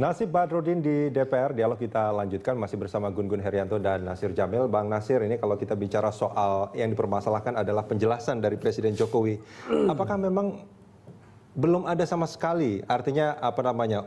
Nasib Badrodin di DPR, dialog kita lanjutkan masih bersama Gun Gun Herianto dan Nasir Jamil. Bang Nasir, ini kalau kita bicara soal yang dipermasalahkan adalah penjelasan dari Presiden Jokowi. Apakah memang belum ada sama sekali, artinya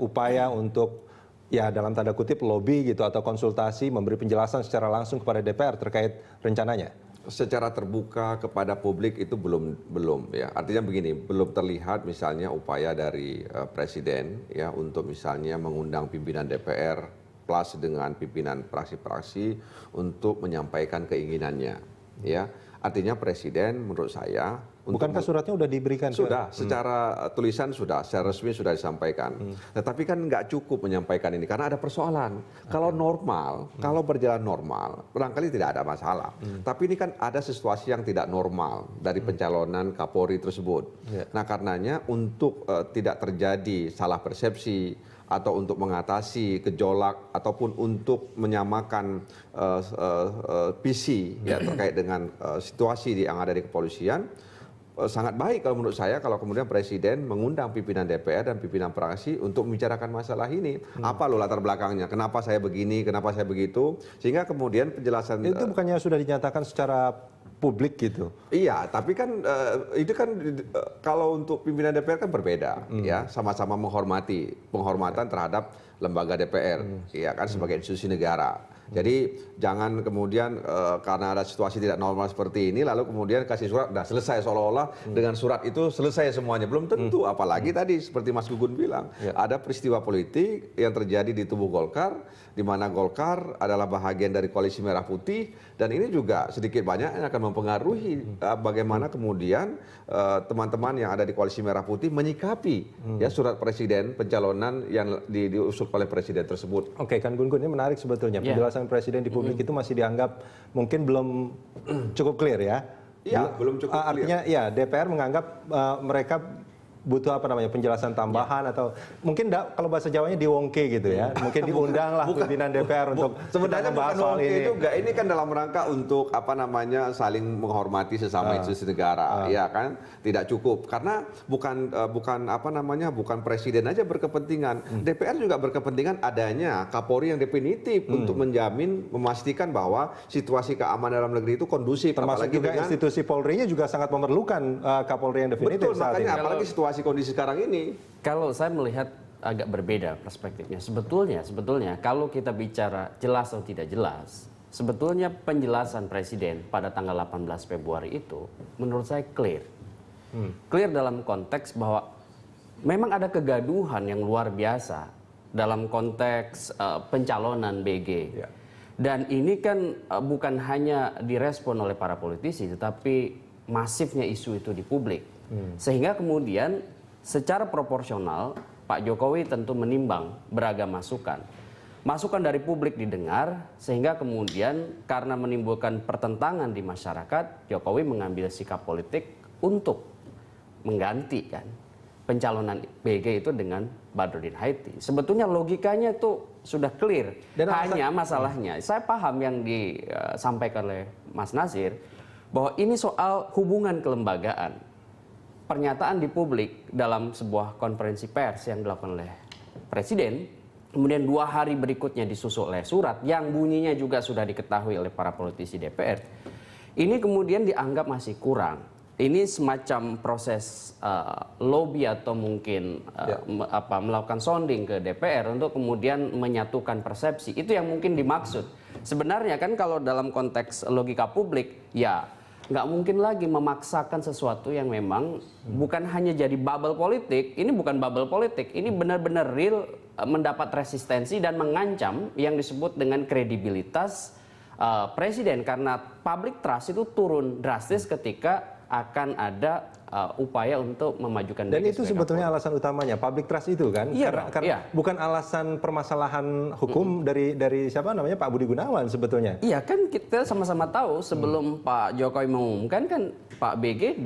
upaya untuk ya dalam tanda kutip lobby gitu atau konsultasi memberi penjelasan secara langsung kepada DPR terkait rencananya? Secara terbuka kepada publik itu belum ya. Artinya begini, belum terlihat misalnya upaya dari presiden ya untuk misalnya mengundang pimpinan DPR plus dengan pimpinan fraksi-fraksi untuk menyampaikan keinginannya ya. Artinya presiden menurut saya bukankah suratnya sudah diberikan? Sudah, secara tulisan sudah, secara resmi sudah disampaikan. Tetapi kan nggak cukup menyampaikan ini karena ada persoalan. Kalau normal, kalau berjalan normal, barangkali tidak ada masalah. Tapi ini kan ada situasi yang tidak normal dari pencalonan Kapolri tersebut. Nah karenanya untuk tidak terjadi salah persepsi atau untuk mengatasi gejolak ataupun untuk menyamakan visi ya terkait dengan situasi yang ada di kepolisian, sangat baik kalau menurut saya kalau kemudian presiden mengundang pimpinan DPR dan pimpinan fraksi untuk membicarakan masalah ini. Apa loh latar belakangnya? Kenapa saya begini? Kenapa saya begitu? Sehingga kemudian penjelasan itu bukannya sudah dinyatakan secara publik gitu? Iya, tapi kan itu kan kalau untuk pimpinan DPR kan berbeda ya, sama-sama menghormati penghormatan terhadap lembaga DPR ya kan sebagai institusi negara. Jadi jangan kemudian karena ada situasi tidak normal seperti ini lalu kemudian kasih surat udah selesai seolah-olah dengan surat itu selesai semuanya. Belum tentu, apalagi tadi seperti Mas Gugun bilang ada peristiwa politik yang terjadi di tubuh Golkar di mana Golkar adalah bahagian dari koalisi Merah Putih dan ini juga sedikit banyak yang akan mempengaruhi bagaimana kemudian teman-teman yang ada di koalisi Merah Putih menyikapi ya surat presiden pencalonan yang diusul oleh presiden tersebut. Oke, kan Gun Gun, ini menarik sebetulnya penjelasan presiden di publik itu masih dianggap mungkin belum cukup clear ya? Iya, belum cukup clear. Artinya ya DPR menganggap mereka butuh penjelasan tambahan atau mungkin kalau bahasa Jawanya diwongke gitu ya, mungkin diundang lah pimpinan DPR untuk sebenarnya bukan soal ini juga, ini kan dalam rangka untuk saling menghormati sesama institusi negara ya kan, tidak cukup karena bukan presiden aja berkepentingan, DPR juga berkepentingan adanya Kapolri yang definitif untuk menjamin memastikan bahwa situasi keamanan dalam negeri itu kondusif, termasuk juga institusi Polri-nya juga sangat memerlukan Kapolri yang definitif. Betul, saat makanya ini. Apalagi situasi kondisi sekarang ini. Kalau saya melihat agak berbeda perspektifnya. Sebetulnya kalau kita bicara jelas atau tidak jelas, sebetulnya penjelasan presiden pada tanggal 18 Februari itu menurut saya clear. Clear dalam konteks bahwa memang ada kegaduhan yang luar biasa dalam konteks pencalonan BG. Dan ini kan bukan hanya direspon oleh para politisi, tetapi masifnya isu itu di publik. Sehingga kemudian secara proporsional Pak Jokowi tentu menimbang beragam masukan. Masukan dari publik didengar sehingga kemudian karena menimbulkan pertentangan di masyarakat, Jokowi mengambil sikap politik untuk menggantikan pencalonan BG itu dengan Badrodin Haiti. Sebetulnya logikanya itu sudah clear. Dan hanya masalahnya, saya paham yang disampaikan oleh Mas Nasir bahwa ini soal hubungan kelembagaan. Pernyataan di publik dalam sebuah konferensi pers yang dilakukan oleh presiden, kemudian 2 hari berikutnya disusul oleh surat yang bunyinya juga sudah diketahui oleh para politisi DPR. Ini kemudian dianggap masih kurang. Ini semacam proses lobby atau mungkin melakukan sounding ke DPR untuk kemudian menyatukan persepsi. Itu yang mungkin dimaksud. Sebenarnya kan kalau dalam konteks logika publik, ya nggak mungkin lagi memaksakan sesuatu yang memang bukan hanya jadi bubble politik. Ini bukan bubble politik, ini benar-benar real mendapat resistensi dan mengancam yang disebut dengan kredibilitas presiden. Karena public trust itu turun drastis ketika akan ada upaya untuk memajukan. Dan itu sebetulnya alasan utamanya, public trust itu kan? Karena bukan alasan permasalahan hukum dari siapa namanya Pak Budi Gunawan sebetulnya. Iya kan, kita sama-sama tahu sebelum Pak Jokowi mengumumkan kan Pak BG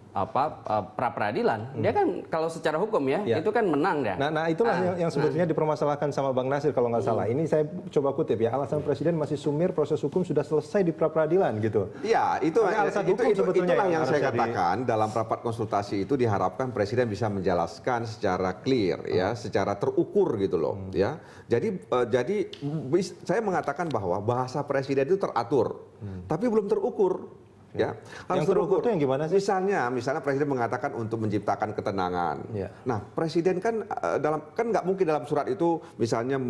pra peradilan, dia kan kalau secara hukum ya, itu kan menang dia. Nah itulah yang sebetulnya dipermasalahkan sama Bang Nasir kalau nggak salah. Ini saya coba kutip ya, alasan presiden masih sumir, proses hukum sudah selesai di pra peradilan gitu. Iya, alasan hukum sebetulnya itulah yang saya katakan dalam rapat konsultasi itu diharapkan presiden bisa menjelaskan secara clear ya, secara terukur gitu loh ya. Jadi saya mengatakan bahwa bahasa presiden itu teratur, tapi belum terukur. Ya, harus terukur itu yang gimana sih? Misalnya presiden mengatakan untuk menciptakan ketenangan. Ya. Nah, presiden kan nggak mungkin dalam surat itu misalnya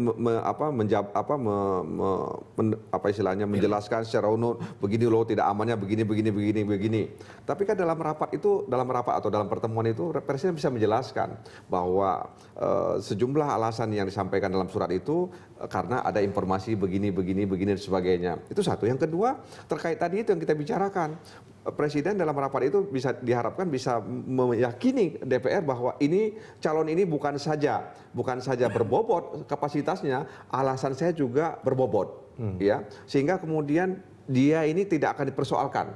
menjelaskan secara unut begini loh tidak amannya begini. Tapi kan dalam rapat atau dalam pertemuan itu presiden bisa menjelaskan bahwa sejumlah alasan yang disampaikan dalam surat itu karena ada informasi begini dan sebagainya. Itu satu. Yang kedua terkait tadi itu yang kita bicarakan. Presiden dalam rapat itu diharapkan bisa meyakini DPR bahwa calon ini bukan saja berbobot kapasitasnya, alasan saya juga berbobot, ya, sehingga kemudian dia ini tidak akan dipersoalkan.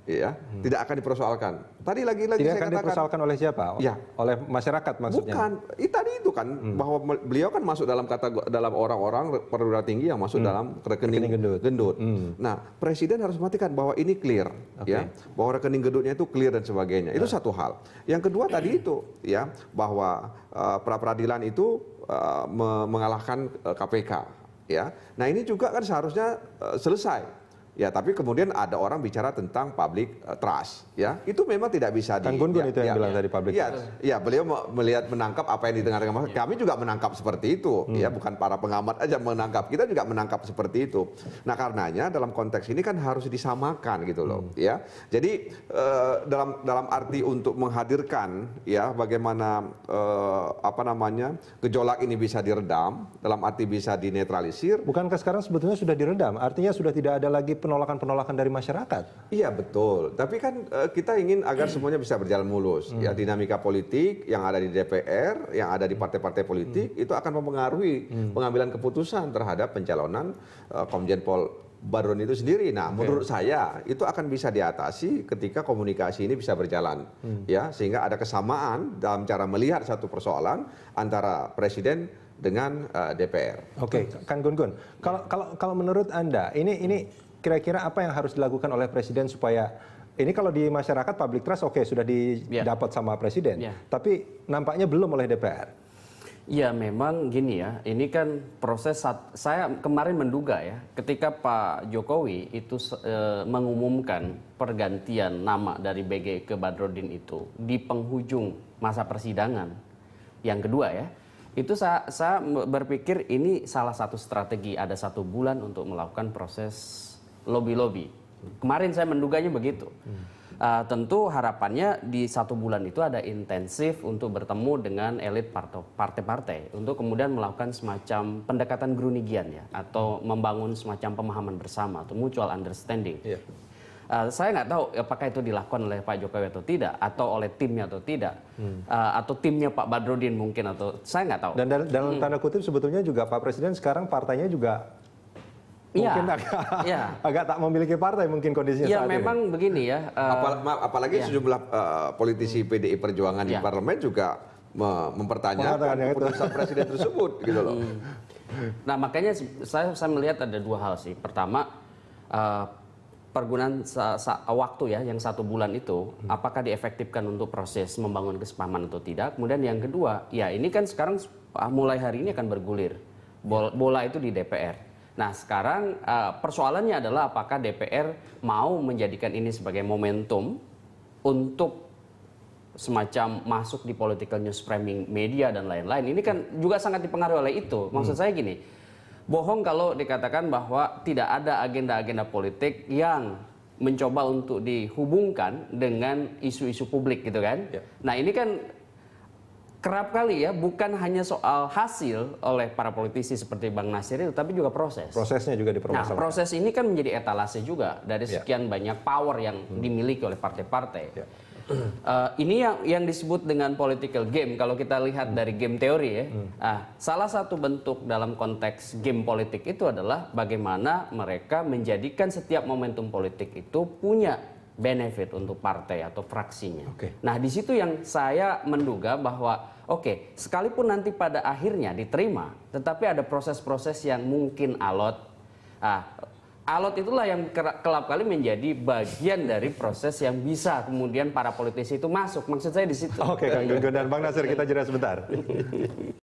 Ya, tidak akan dipersoalkan. Tadi lagi-lagi tidak saya akan katakan dipersoalkan oleh siapa? Ya, oleh masyarakat maksudnya. Bukan, tadi itu kan bahwa beliau kan masuk dalam orang-orang perwira tinggi yang masuk dalam rekening gendut. Nah, presiden harus memastikan bahwa ini clear, ya, bahwa rekening gendutnya itu clear dan sebagainya. Itu satu hal. Yang kedua tadi itu, ya, bahwa pra peradilan itu mengalahkan KPK, ya. Nah, ini juga kan seharusnya selesai. Ya, tapi kemudian ada orang bicara tentang public trust, ya. Itu memang tidak bisa Kang Gun-Gun itu yang bilang tadi public trust. Ya, beliau menangkap apa yang didengarkan. Kami juga menangkap seperti itu, ya, bukan para pengamat aja menangkap. Kita juga menangkap seperti itu. Nah, karenanya dalam konteks ini kan harus disamakan gitu loh, ya. Jadi dalam arti untuk menghadirkan ya bagaimana gejolak ini bisa diredam, dalam arti bisa dinetralisir. Bukankah sekarang sebetulnya sudah diredam? Artinya sudah tidak ada lagi penolakan dari masyarakat. Iya betul, tapi kan kita ingin agar semuanya bisa berjalan mulus. Ya, dinamika politik yang ada di DPR, yang ada di partai-partai politik itu akan mempengaruhi pengambilan keputusan terhadap pencalonan Komjen Pol Badrodin itu sendiri. Nah, menurut saya itu akan bisa diatasi ketika komunikasi ini bisa berjalan, ya, sehingga ada kesamaan dalam cara melihat satu persoalan antara presiden dengan DPR. Oke, Kang Gun-Gun. Kalau menurut Anda ini kira-kira apa yang harus dilakukan oleh presiden supaya ini kalau di masyarakat public trust sudah didapat sama presiden, tapi nampaknya belum oleh DPR. Ya memang gini ya, ini kan proses saya kemarin menduga ya, ketika Pak Jokowi itu mengumumkan pergantian nama dari BG ke Badrodin itu di penghujung masa persidangan yang kedua ya, itu saya berpikir ini salah satu strategi, ada 1 bulan untuk melakukan proses lobby. Kemarin saya menduganya begitu. Tentu harapannya di 1 bulan itu ada intensif untuk bertemu dengan elit partai-partai untuk kemudian melakukan semacam pendekatan Grunigian ya, atau membangun semacam pemahaman bersama atau mutual understanding. Saya nggak tahu apakah itu dilakukan oleh Pak Jokowi atau tidak, atau oleh timnya atau tidak, atau timnya Pak Badrodin mungkin, atau saya nggak tahu. Dan dalam tanda kutip sebetulnya juga Pak Presiden sekarang partainya juga mungkin agak tak memiliki partai mungkin kondisinya saat ini. Ya memang begini ya. Apalagi sejumlah politisi PDI Perjuangan di parlemen juga mempertanyakan keputusan presiden tersebut gitu loh. Nah makanya saya melihat ada 2 hal sih. Pertama, pergunaan waktu ya yang 1 bulan itu apakah diefektifkan untuk proses membangun kesepahaman atau tidak. Kemudian yang kedua, ya ini kan sekarang mulai hari ini akan bergulir. Bola itu di DPR. Nah sekarang persoalannya adalah apakah DPR mau menjadikan ini sebagai momentum untuk semacam masuk di political news framing media dan lain-lain. Ini kan juga sangat dipengaruhi oleh itu. Maksud saya gini, bohong kalau dikatakan bahwa tidak ada agenda-agenda politik yang mencoba untuk dihubungkan dengan isu-isu publik gitu kan. Nah ini kan kerap kali ya, bukan hanya soal hasil oleh para politisi seperti Bang Nasir itu, tapi juga proses. Prosesnya juga dipermasalahkan. Nah, proses ini kan menjadi etalase juga dari sekian banyak power yang dimiliki oleh partai-partai. Ini yang disebut dengan political game. Kalau kita lihat dari game teori ya, salah satu bentuk dalam konteks game politik itu adalah bagaimana mereka menjadikan setiap momentum politik itu punya benefit untuk partai atau fraksinya. Oke. Nah, di situ yang saya menduga bahwa oke, sekalipun nanti pada akhirnya diterima, tetapi ada proses-proses yang mungkin alot. Alot itulah yang kelap kali menjadi bagian dari proses yang bisa kemudian para politisi itu masuk. Maksud saya di situ. Oke, Kang Gun Gun dan Bang Nasir, kita jeda sebentar.